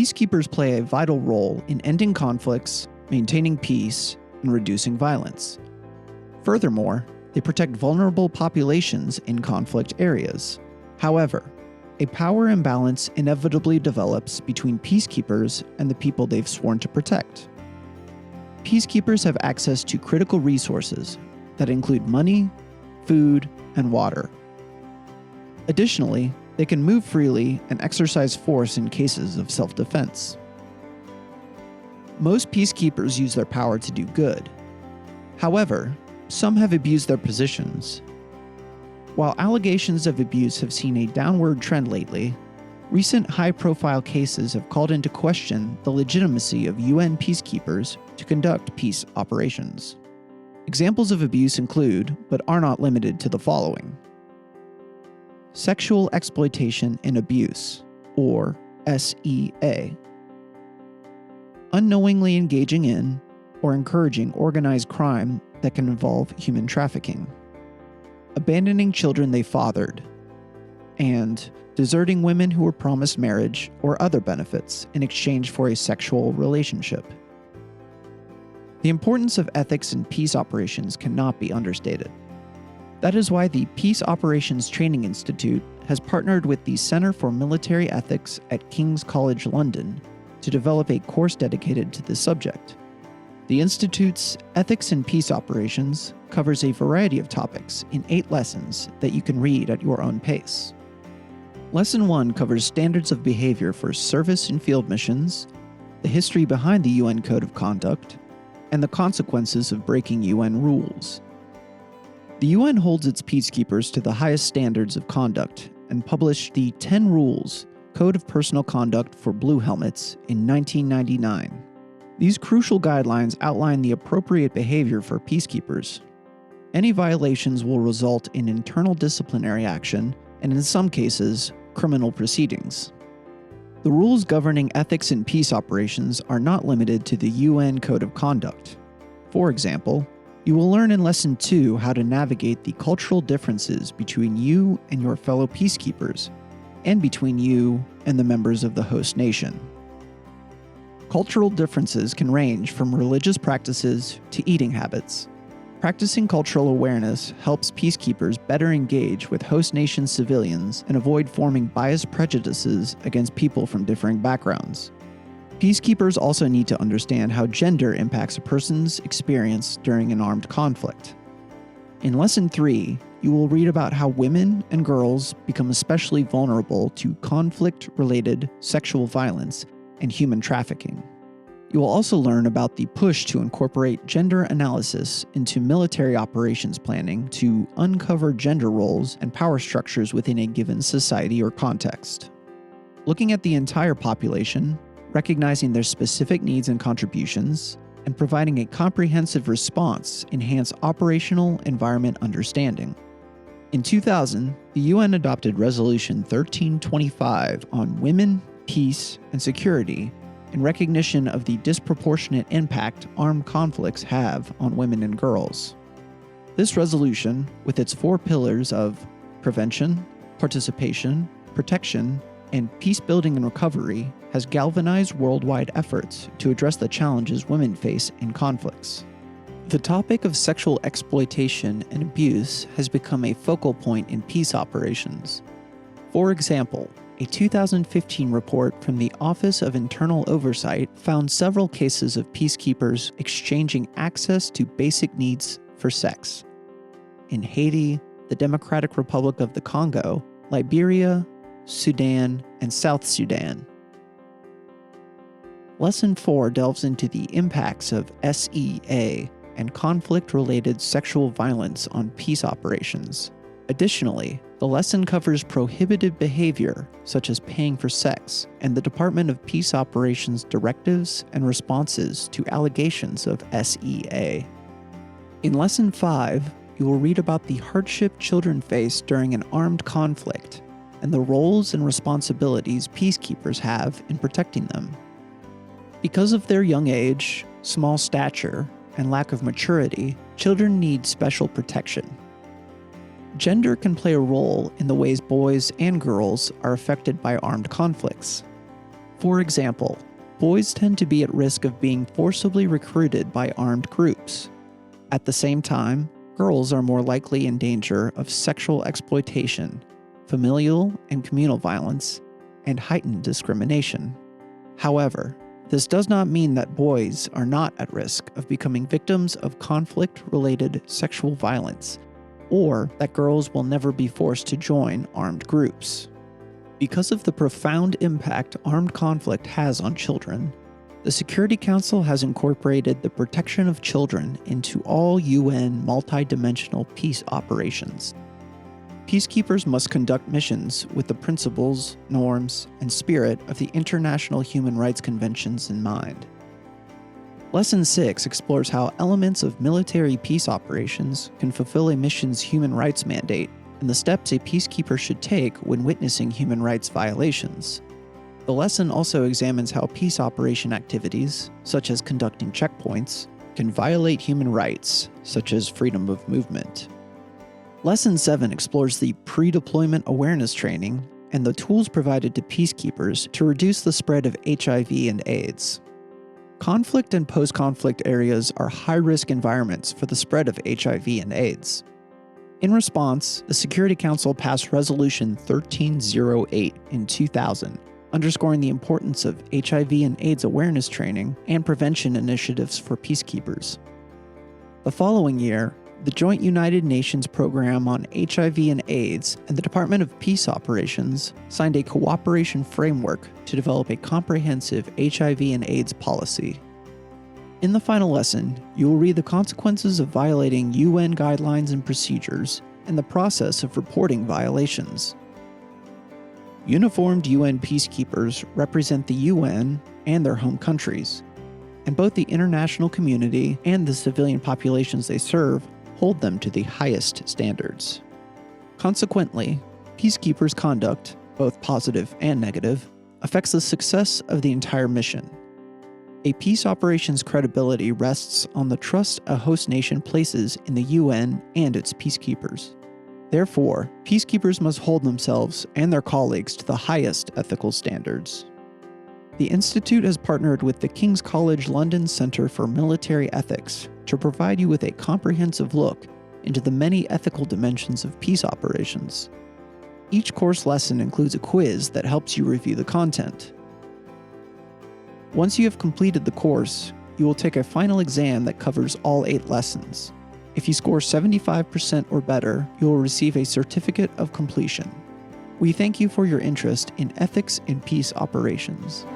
peacekeepers play a vital role in ending conflicts, maintaining peace, and reducing violence. Furthermore, they protect vulnerable populations in conflict areas. However, a power imbalance inevitably develops between peacekeepers and the people they've sworn to protect. Peacekeepers have access to critical resources that include money, food, and water. Additionally, they can move freely and exercise force in cases of self-defense. Most peacekeepers use their power to do good. However, some have abused their positions. While allegations of abuse have seen a downward trend lately, recent high-profile cases have called into question the legitimacy of UN peacekeepers to conduct peace operations. Examples of abuse include, but are not limited to, the following: sexual exploitation and abuse, or SEA. Unknowingly engaging in or encouraging organized crime that can involve human trafficking. Abandoning children they fathered. And deserting women who were promised marriage or other benefits in exchange for a sexual relationship. The importance of ethics in peace operations cannot be understated. That is why the Peace Operations Training Institute has partnered with the Center for Military Ethics at King's College London to develop a course dedicated to this subject. The Institute's Ethics in Peace Operations covers a variety of topics in 8 lessons that you can read at your own pace. Lesson 1 covers standards of behavior for service and field missions, the history behind the UN Code of Conduct, and the consequences of breaking UN rules. The UN holds its peacekeepers to the highest standards of conduct and published the 10 Rules Code of Personal Conduct for Blue Helmets in 1999. These crucial guidelines outline the appropriate behavior for peacekeepers. Any violations will result in internal disciplinary action and, in some cases, criminal proceedings. The rules governing ethics in peace operations are not limited to the UN Code of Conduct. For example, you will learn in Lesson 2 how to navigate the cultural differences between you and your fellow peacekeepers, and between you and the members of the host nation. Cultural differences can range from religious practices to eating habits. Practicing cultural awareness helps peacekeepers better engage with host nation civilians and avoid forming biased prejudices against people from differing backgrounds. Peacekeepers also need to understand how gender impacts a person's experience during an armed conflict. In Lesson 3, you will read about how women and girls become especially vulnerable to conflict-related sexual violence and human trafficking. You will also learn about the push to incorporate gender analysis into military operations planning to uncover gender roles and power structures within a given society or context. Looking at the entire population, recognizing their specific needs and contributions, and providing a comprehensive response enhance operational environment understanding. In 2000, the UN adopted Resolution 1325 on women, peace, and security in recognition of the disproportionate impact armed conflicts have on women and girls. This resolution, with its 4 pillars of prevention, participation, protection, and peace-building and recovery, has galvanized worldwide efforts to address the challenges women face in conflicts. The topic of sexual exploitation and abuse has become a focal point in peace operations. For example, a 2015 report from the Office of Internal Oversight found several cases of peacekeepers exchanging access to basic needs for sex in Haiti, the Democratic Republic of the Congo, Liberia, Sudan, and South Sudan. Lesson 4 delves into the impacts of SEA and conflict-related sexual violence on peace operations. Additionally, the lesson covers prohibited behavior, such as paying for sex, and the Department of Peace Operations directives and responses to allegations of SEA. In Lesson 5, you will read about the hardship children face during an armed conflict and the roles and responsibilities peacekeepers have in protecting them. Because of their young age, small stature, and lack of maturity, children need special protection. Gender can play a role in the ways boys and girls are affected by armed conflicts. For example, boys tend to be at risk of being forcibly recruited by armed groups. At the same time, girls are more likely in danger of sexual exploitation, familial and communal violence, and heightened discrimination. However, this does not mean that boys are not at risk of becoming victims of conflict-related sexual violence, or that girls will never be forced to join armed groups. Because of the profound impact armed conflict has on children, the Security Council has incorporated the protection of children into all UN multidimensional peace operations. Peacekeepers must conduct missions with the principles, norms, and spirit of the International Human Rights Conventions in mind. Lesson 6 explores how elements of military peace operations can fulfill a mission's human rights mandate and the steps a peacekeeper should take when witnessing human rights violations. The lesson also examines how peace operation activities, such as conducting checkpoints, can violate human rights, such as freedom of movement. Lesson 7 explores the pre-deployment awareness training and the tools provided to peacekeepers to reduce the spread of HIV and AIDS. Conflict and post-conflict areas are high-risk environments for the spread of HIV and AIDS. In response, the Security Council passed Resolution 1308 in 2000, underscoring the importance of HIV and AIDS awareness training and prevention initiatives for peacekeepers. The following year, the Joint United Nations Program on HIV and AIDS and the Department of Peace Operations signed a cooperation framework to develop a comprehensive HIV and AIDS policy. In the final lesson, you will read the consequences of violating UN guidelines and procedures and the process of reporting violations. Uniformed UN peacekeepers represent the UN and their home countries, and both the international community and the civilian populations they serve hold them to the highest standards. Consequently, peacekeepers' conduct, both positive and negative, affects the success of the entire mission. A peace operation's credibility rests on the trust a host nation places in the UN and its peacekeepers. Therefore, peacekeepers must hold themselves and their colleagues to the highest ethical standards. The Institute has partnered with the King's College London Centre for Military Ethics to provide you with a comprehensive look into the many ethical dimensions of peace operations. Each course lesson includes a quiz that helps you review the content. Once you have completed the course, you will take a final exam that covers all 8 lessons. If you score 75% or better, you will receive a certificate of completion. We thank you for your interest in ethics in peace operations.